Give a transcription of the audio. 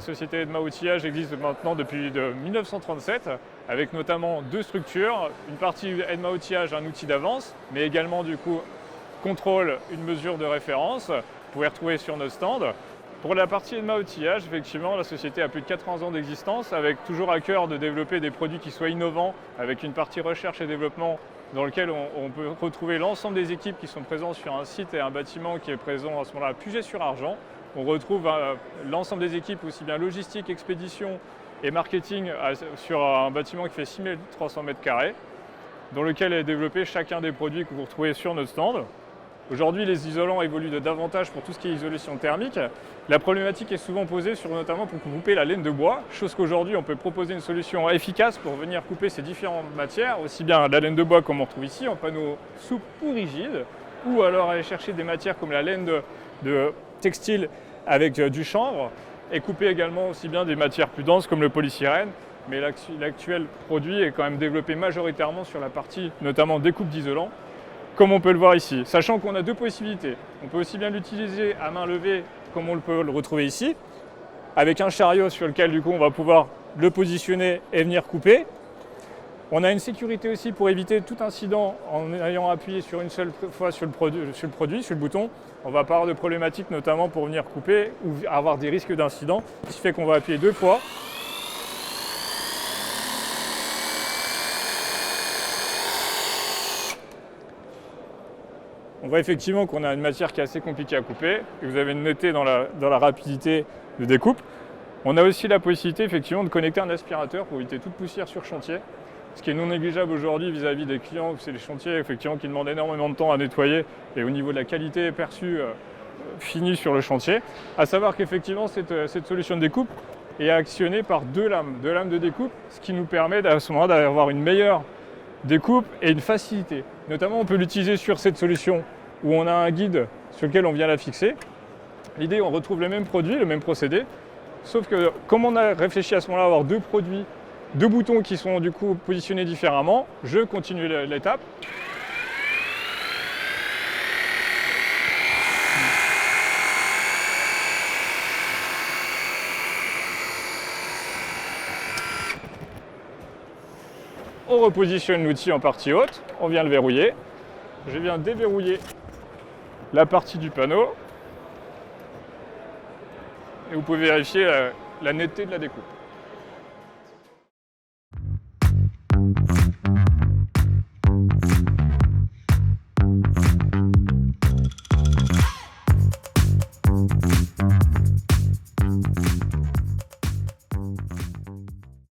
la société Edma Outillage existe maintenant depuis 1937, avec notamment deux structures. Une partie Edma Outillage, un outil d'avance, mais également du coup contrôle, une mesure de référence. Vous pouvez retrouver sur nos stands. Pour la partie Edma Outillage, effectivement, la société a plus de 80 ans d'existence, avec toujours à cœur de développer des produits qui soient innovants, avec une partie recherche et développement dans lequel on peut retrouver l'ensemble des équipes qui sont présentes sur un site et un bâtiment qui est présent à ce moment-là à Puget-sur-Argent. On retrouve l'ensemble des équipes, aussi bien logistique, expédition et marketing, sur un bâtiment qui fait 6300 m², dans lequel est développé chacun des produits que vous retrouvez sur notre stand. Aujourd'hui, les isolants évoluent davantage pour tout ce qui est isolation thermique. La problématique est souvent posée notamment pour couper la laine de bois, chose qu'aujourd'hui on peut proposer une solution efficace pour venir couper ces différentes matières, aussi bien la laine de bois comme on retrouve ici en panneaux souples ou rigides, ou alors aller chercher des matières comme la laine de textile avec du chanvre, et couper également aussi bien des matières plus denses comme le polystyrène. Mais l'actuel produit est quand même développé majoritairement sur la partie notamment découpe d'isolants, comme on peut le voir ici, sachant qu'on a deux possibilités. On peut aussi bien l'utiliser à main levée, comme on peut le retrouver ici, avec un chariot sur lequel du coup on va pouvoir le positionner et venir couper. On a une sécurité aussi pour éviter tout incident en ayant appuyé sur une seule fois sur le produit, sur le bouton. On ne va pas avoir de problématique notamment pour venir couper ou avoir des risques d'incident, ce qui fait qu'on va appuyer deux fois. On voit effectivement qu'on a une matière qui est assez compliquée à couper, et vous avez noté dans la rapidité de découpe. On a aussi la possibilité effectivement de connecter un aspirateur pour éviter toute poussière sur chantier, ce qui est non négligeable aujourd'hui vis-à-vis des clients. C'est les chantiers effectivement qui demandent énormément de temps à nettoyer, et au niveau de la qualité perçue finie sur le chantier. À savoir qu'effectivement cette solution de découpe est actionnée par deux lames de découpe, ce qui nous permet à ce moment-là d'avoir une meilleure découpe et une facilité. Notamment, on peut l'utiliser sur cette solution où on a un guide sur lequel on vient la fixer. L'idée, on retrouve le même produit, le même procédé, sauf que comme on a réfléchi à ce moment-là à avoir deux produits, deux boutons qui sont du coup positionnés différemment, je continue l'étape. On repositionne l'outil en partie haute, on vient le verrouiller. Je viens déverrouiller la partie du panneau. Et vous pouvez vérifier la netteté de la découpe.